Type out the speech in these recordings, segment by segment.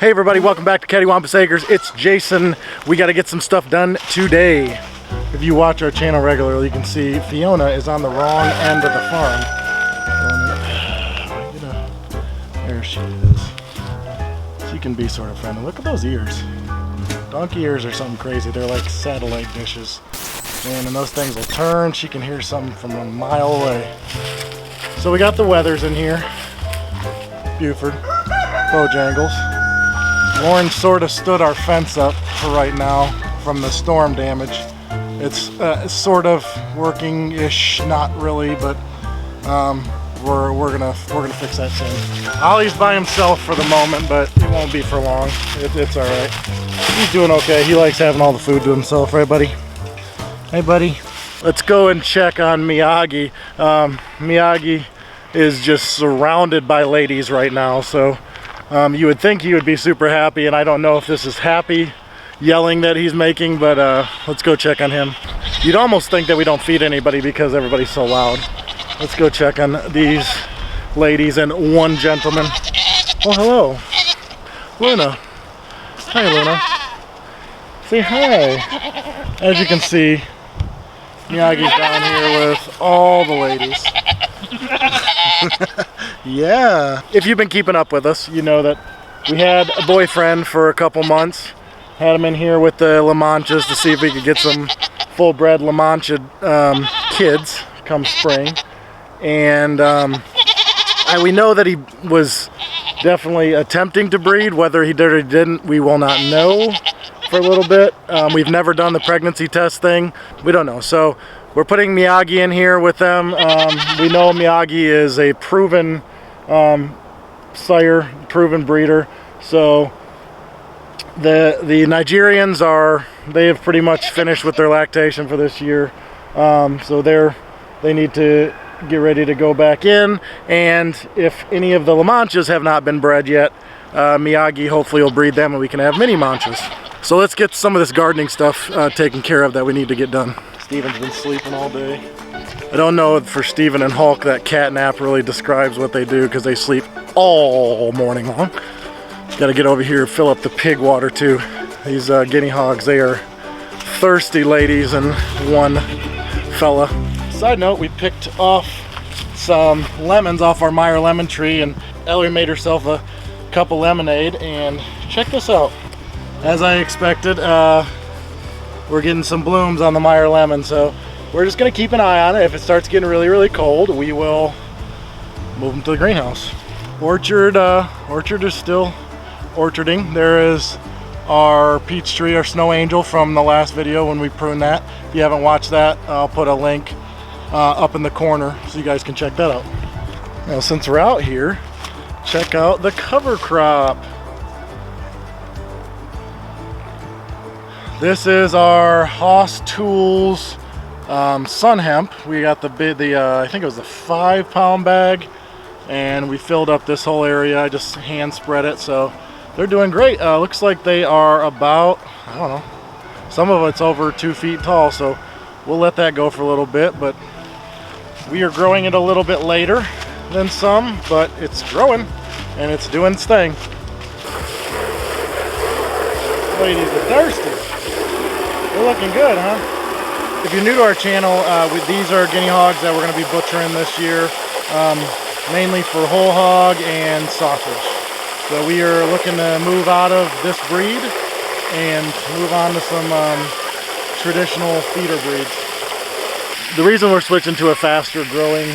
Hey everybody, welcome back to Cattywampus Acres. It's Jason. We got to get some stuff done today. If you watch our channel regularly, you can see Fiona is on the wrong end of the farm. There she is. She can be sort of friendly. Look at those ears. Donkey ears are something crazy. They're like satellite dishes. Man, and those things will turn. She can hear something from a mile away. So we got the Weathers in here. Buford, Bojangles. Lauren sort of stood our fence up for right now from the storm damage. It's sort of working-ish, not really, but we're gonna fix that soon. Ollie's by himself for the moment, but it won't be for long. It's all right. He's doing okay. He likes having all the food to himself, right, buddy? Hey, buddy. Let's go and check on Miyagi. Miyagi is just surrounded by ladies right now, so. You would think he would be super happy, and I don't know if this is happy yelling that he's making, but let's go check on him. You'd almost think that we don't feed anybody because everybody's so loud. Let's go check on these ladies and one gentleman. Oh, hello. Luna. Hi, Luna. Say hi. As you can see, Miyagi's down here with all the ladies. Yeah. If you've been keeping up with us, you know that we had a boyfriend for a couple months. Had him in here with the La Manchas to see if we could get some full-bred La Mancha kids come spring. And we know that he was definitely attempting to breed. Whether he did or didn't, we will not know for a little bit. We've never done the pregnancy test thing. We don't know. So we're putting Miyagi in here with them. We know Miyagi is a proven sire, proven breeder. So the Nigerians they have pretty much finished with their lactation for this year. So they need to get ready to go back in. And if any of the La Manchas have not been bred yet, Miyagi hopefully will breed them and we can have mini Manchas. So let's get some of this gardening stuff taken care of that we need to get done. Steven's been sleeping all day. I don't know if for Steven and Hulk that cat nap really describes what they do because they sleep all morning long. Got to get over here and fill up the pig water too. These guinea hogs, they are thirsty ladies and one fella. Side note, we picked off some lemons off our Meyer lemon tree and Ellie made herself a cup of lemonade, and check this out. As I expected, we're getting some blooms on the Meyer lemon, so we're just going to keep an eye on it. If it starts getting really, really cold, we will move them to the greenhouse. Orchard is still orcharding. There is our peach tree, our snow angel from the last video when we pruned that. If you haven't watched that, I'll put a link up in the corner so you guys can check that out. Now, since we're out here, check out the cover crop. This is our Haas Tools sun hemp. We got I think it was a 5-pound bag, and we filled up this whole area. I just hand spread it, so they're doing great. Looks like they are about, I don't know, some of it's over 2 feet tall, so we'll let that go for a little bit. But we are growing it a little bit later than some, but it's growing and it's doing its thing. Ladies are thirsty. They're looking good, huh? If you're new to our channel, these are guinea hogs that we're going to be butchering this year, mainly for whole hog and sausage. So we are looking to move out of this breed and move on to some traditional feeder breeds. The reason we're switching to a faster growing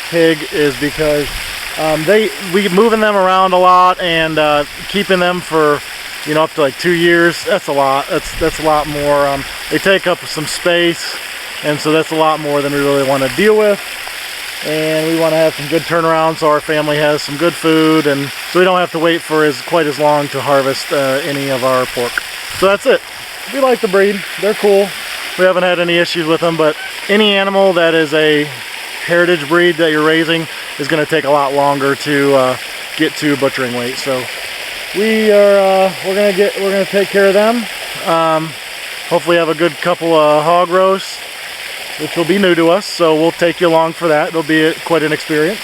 pig is because we moving them around a lot and keeping them for up to like 2 years. That's a lot. That's a lot more. They take up some space, and so that's a lot more than we really want to deal with. And we want to have some good turnaround so our family has some good food, and so we don't have to wait for quite as long to harvest any of our pork. So that's it. We like the breed. They're cool. We haven't had any issues with them, but any animal that is a heritage breed that you're raising is going to take a lot longer to get to butchering weight. So we're gonna take care of them. Hopefully have a good couple of hog roasts, which will be new to us, so we'll take you along for that. It'll be quite an experience.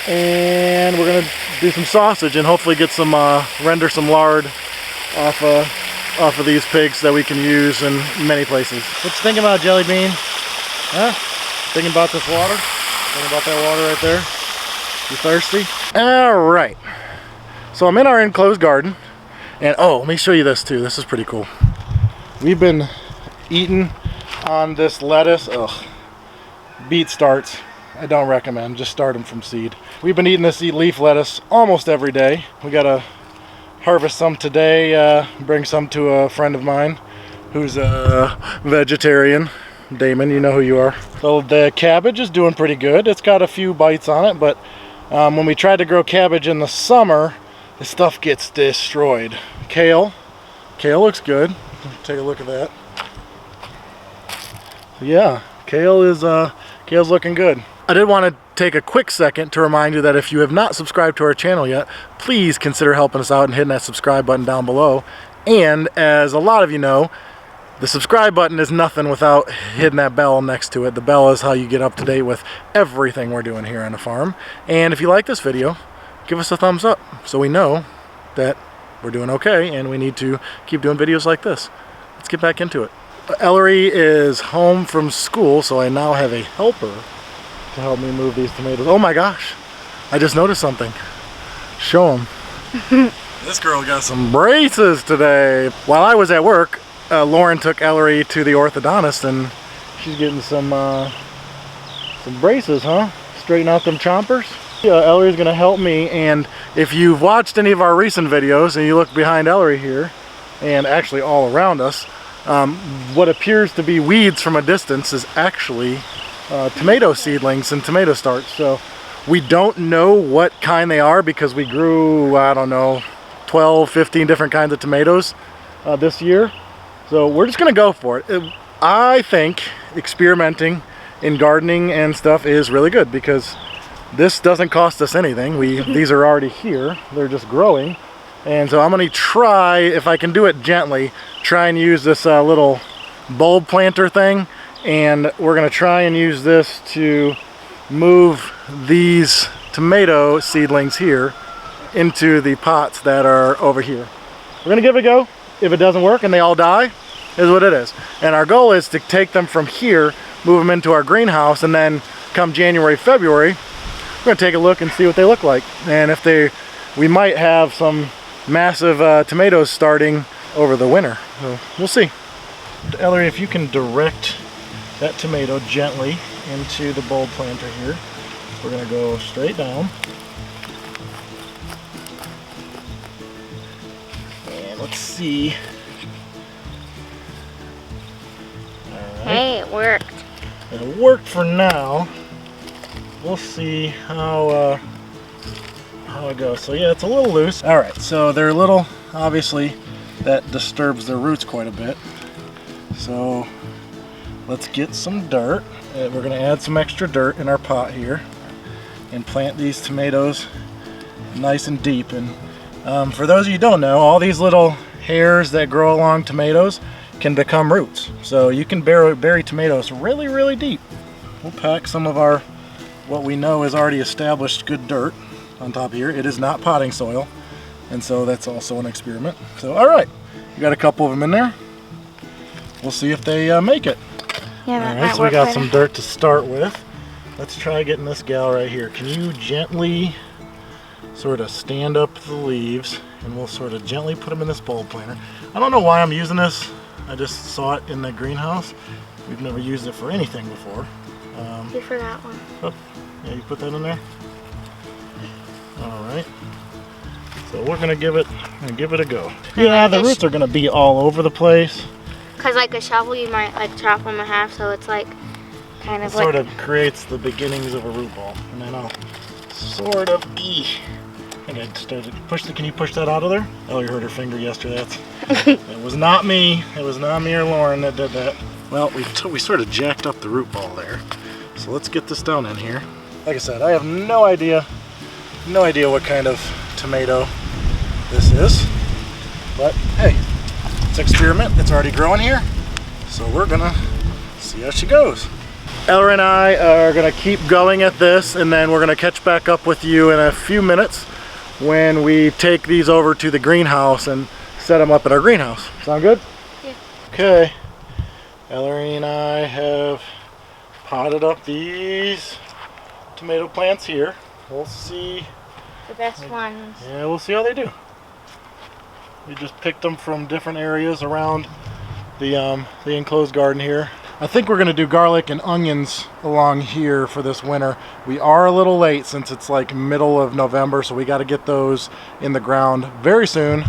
And we're gonna do some sausage and hopefully get some, render some lard off of these pigs that we can use in many places. What you thinking about, Jelly Bean? Huh? Thinking about this water? Thinking about that water right there? You thirsty? All right. So I'm in our enclosed garden, and oh, let me show you this too. This is pretty cool. We've been eating on this lettuce. Ugh. Beet starts. I don't recommend. Just start them from seed. We've been eating this leaf lettuce almost every day. We gotta harvest some today, bring some to a friend of mine who's a vegetarian. Damon, you know who you are. So the cabbage is doing pretty good. It's got a few bites on it, but when we tried to grow cabbage in the summer, the stuff gets destroyed. Kale looks good. Take a look at that. Yeah, kale's looking good. I did want to take a quick second to remind you that if you have not subscribed to our channel yet, please consider helping us out and hitting that subscribe button down below. And as a lot of you know, the subscribe button is nothing without hitting that bell next to it. The bell is how you get up to date with everything we're doing here on the farm. And if you like this video, give us a thumbs up so we know that we're doing okay and we need to keep doing videos like this. Let's get back into it. Ellery is home from school, so I now have a helper to help me move these tomatoes. Oh my gosh, I just noticed something. Show them. This girl got some braces today. While I was at work, Lauren took Ellery to the orthodontist and she's getting some braces, huh? Straighten out them chompers. Yeah, Ellery's gonna help me, and if you've watched any of our recent videos and you look behind Ellery here, and actually all around us, what appears to be weeds from a distance is actually tomato seedlings and tomato starts. So we don't know what kind they are because we grew, I don't know, 12, 15 different kinds of tomatoes this year. So we're just gonna go for it. I think experimenting in gardening and stuff is really good because this doesn't cost us anything. These are already here, they're just growing. And so I'm gonna try, if I can do it gently, try and use this little bulb planter thing. And we're gonna try and use this to move these tomato seedlings here into the pots that are over here. We're gonna give it a go. If it doesn't work and they all die, is what it is. And our goal is to take them from here, move them into our greenhouse, and then come January, February, we're gonna take a look and see what they look like. And if we might have some massive tomatoes starting over the winter. So we'll see. Ellery, if you can direct that tomato gently into the bulb planter here. We're gonna go straight down. And let's see. All right. Hey, it worked. It worked for now. We'll see how it goes. So yeah, it's a little loose. All right, so they're a little, obviously, that disturbs their roots quite a bit. So let's get some dirt. We're gonna add some extra dirt in our pot here and plant these tomatoes nice and deep. And for those of you who don't know, all these little hairs that grow along tomatoes can become roots. So you can bury tomatoes really, really deep. We'll pack some of our, what we know is already established good dirt on top here. It is not potting soil, and so that's also an experiment. So all right, we got a couple of them in there. We'll see if they make it. Yeah, all right, so we got some dirt to start with. Let's try getting this gal right here. Can you gently sort of stand up the leaves, and we'll sort of gently put them in this bulb planter. I don't know why I'm using this. I just saw it in the greenhouse. We've never used it for anything before. You forgot one. Oh, yeah, you put that in there? All right. So we're gonna give it a go. Yeah, the roots are gonna be all over the place. Cause like a shovel, you might like chop them in half, so it's like kind of it sort of creates the beginnings of a root ball, and then I'll sort of I think I started can you push that out of there? Oh, you hurt her finger yesterday. It was not me. It was not me or Lauren that did that. Well, we sort of jacked up the root ball there. So let's get this down in here. Like I said, I have no idea what kind of tomato this is. But hey, let's experiment. It's already growing here. So we're gonna see how she goes. Ellery and I are gonna keep going at this, and then we're gonna catch back up with you in a few minutes when we take these over to the greenhouse and set them up at our greenhouse. Sound good? Yeah. Okay. Ellery and I have potted up these tomato plants here. We'll see. The best ones. Yeah, we'll see how they do. We just picked them from different areas around the enclosed garden here. I think we're going to do garlic and onions along here for this winter. We are a little late since it's like middle of November, so we got to get those in the ground very soon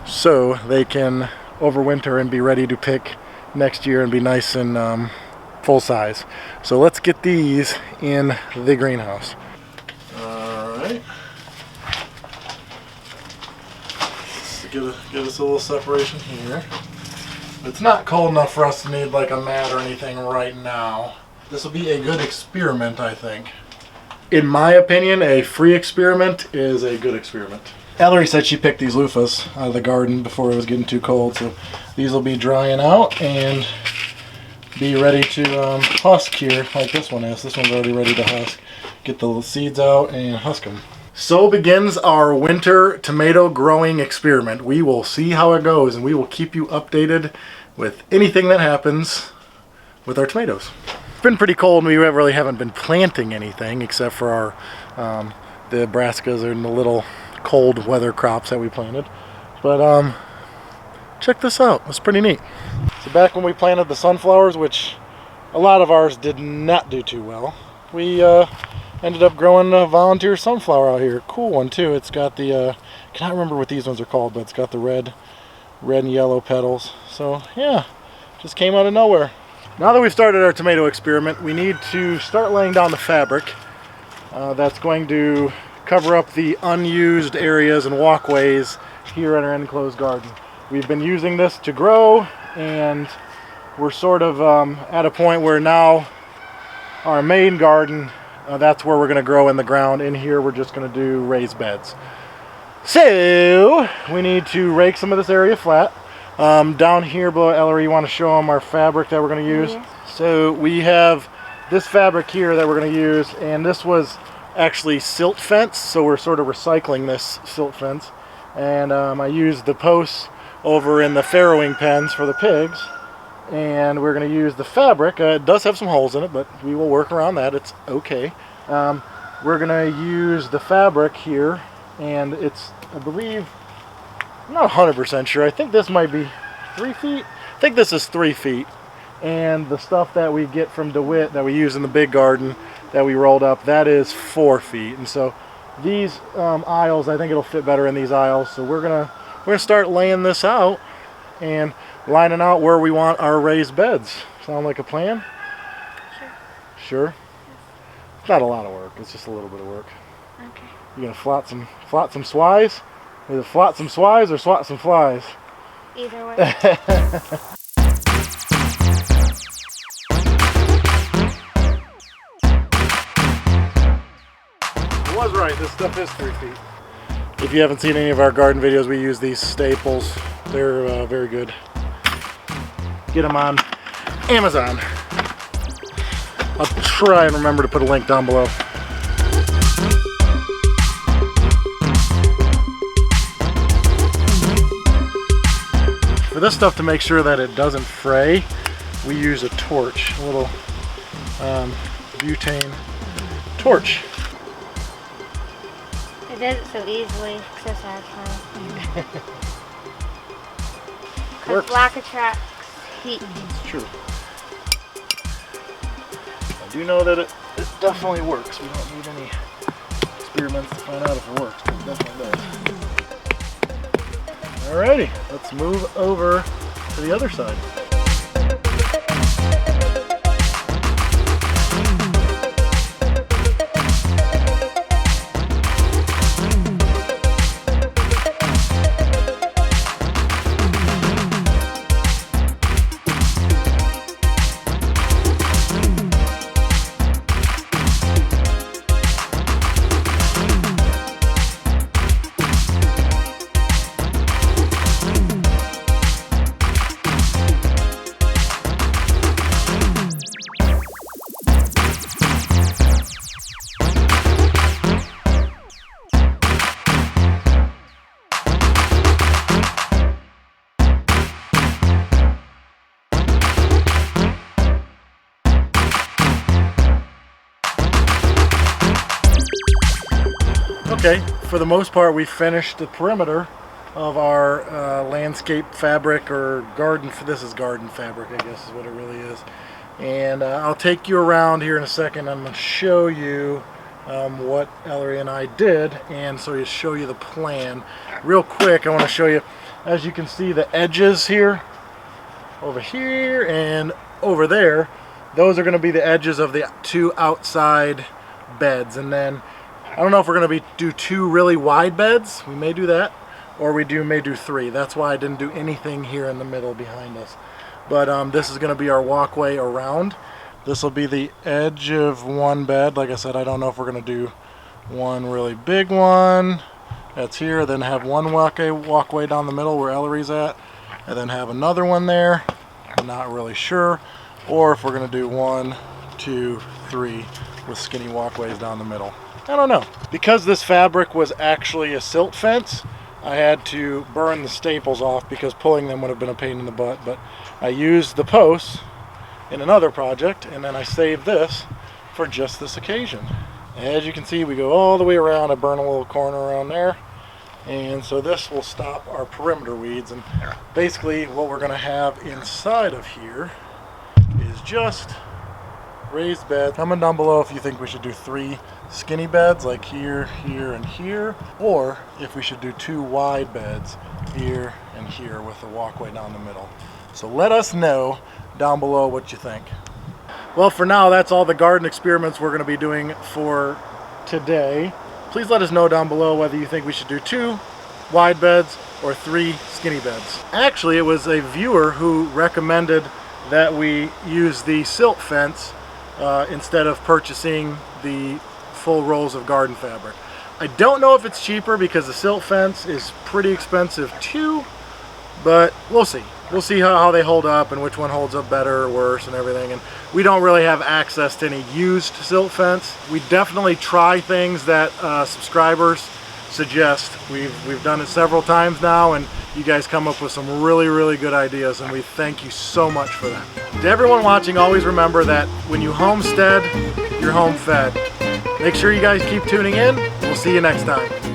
so they can overwinter and be ready to pick next year and be nice and full size. So let's get these in the greenhouse. Alright. Get us a little separation here. It's not cold enough for us to need like a mat or anything right now. This will be a good experiment, I think. In my opinion, a free experiment is a good experiment. Ellery said she picked these loofahs out of the garden before it was getting too cold, so these will be drying out and be ready to husk here like this one is. This one's already ready to husk. Get the seeds out and husk them. So begins our winter tomato growing experiment. We will see how it goes, and we will keep you updated with anything that happens with our tomatoes. It's been pretty cold, and we really haven't been planting anything except for our the brassicas and the little cold weather crops that we planted. But check this out. It's pretty neat. So back when we planted the sunflowers, which a lot of ours did not do too well, we ended up growing a volunteer sunflower out here. Cool one too. It's got the can't remember what these ones are called, but it's got the red and yellow petals. So yeah, just came out of nowhere. Now that we've started our tomato experiment, we need to start laying down the fabric that's going to cover up the unused areas and walkways here in our enclosed garden. We've been using this to grow, and we're sort of at a point where now our main garden, that's where we're going to grow in the ground. In here we're just going to do raised beds. So we need to rake some of this area flat. Down here below, Ellery, you want to show them our fabric that we're going to use? Yeah. So we have this fabric here that we're going to use, and this was actually silt fence, so we're sort of recycling this silt fence. And I used the posts over in the farrowing pens for the pigs, and we're going to use the fabric. It does have some holes in it, but we will work around that. It's okay. We're going to use the fabric here, and it's, I believe, I'm not 100% sure. I think this might be 3 feet. I think this is 3 feet. And the stuff that we get from DeWitt that we use in the big garden that we rolled up, that is 4 feet. And so these aisles, I think it'll fit better in these aisles. So we're gonna start laying this out and lining out where we want our raised beds. Sound like a plan? Sure. Sure? It's not a lot of work. It's just a little bit of work. Okay. You gonna flot some swies? Either flot some swies or swat some flies. Either way. I was right, this stuff is 3 feet. If you haven't seen any of our garden videos, we use these staples. They're very good. Get them on Amazon. I'll try and remember to put a link down below. For this stuff, to make sure that it doesn't fray, we use a torch, a little butane torch. It does it so easily, so satisfying. Because black attracts heat. It's true. I do know that it definitely works. We don't need any experiments to find out if it works, but it definitely does. Alrighty, let's move over to the other side. Okay, for the most part, we finished the perimeter of our landscape fabric, or garden. This is garden fabric, I guess is what it really is. And I'll take you around here in a second. I'm going to show you what Ellery and I did, and so you show you the plan. Real quick, I want to show you, as you can see, the edges here, over here and over there. Those are going to be the edges of the 2 outside beds. And then I don't know if we're going to do 2 really wide beds. We may do that, or we may do 3. That's why I didn't do anything here in the middle behind us. But this is going to be our walkway around. This will be the edge of 1 bed. Like I said, I don't know if we're going to do 1 really big one. That's here. Then have 1 walkway down the middle where Ellery's at. And then have another one there. I'm not really sure. Or if we're going to do 1, 2, 3 with skinny walkways down the middle. I don't know. Because this fabric was actually a silt fence, I had to burn the staples off because pulling them would have been a pain in the butt. But I used the posts in another project, and then I saved this for just this occasion. As you can see, we go all the way around. I burn a little corner around there, and so this will stop our perimeter weeds. And basically what we're going to have inside of here is just raised beds. Comment down below if you think we should do 3 skinny beds, like here, here, and here, or if we should do 2 wide beds here and here with a walkway down the middle. So let us know down below what you think. Well, for now, that's all the garden experiments we're going to be doing for today. Please let us know down below whether you think we should do 2 wide beds or 3 skinny beds. Actually, it was a viewer who recommended that we use the silt fence instead of purchasing the full rolls of garden fabric. I don't know if it's cheaper because the silt fence is pretty expensive too, but we'll see. We'll see how they hold up and which one holds up better or worse and everything. And we don't really have access to any used silt fence. We definitely try things that subscribers suggest. We've done it several times now, and you guys come up with some really, really good ideas, and we thank you so much for that. To everyone watching, always remember that when you homestead, you're home fed. Make sure you guys keep tuning in. We'll see you next time.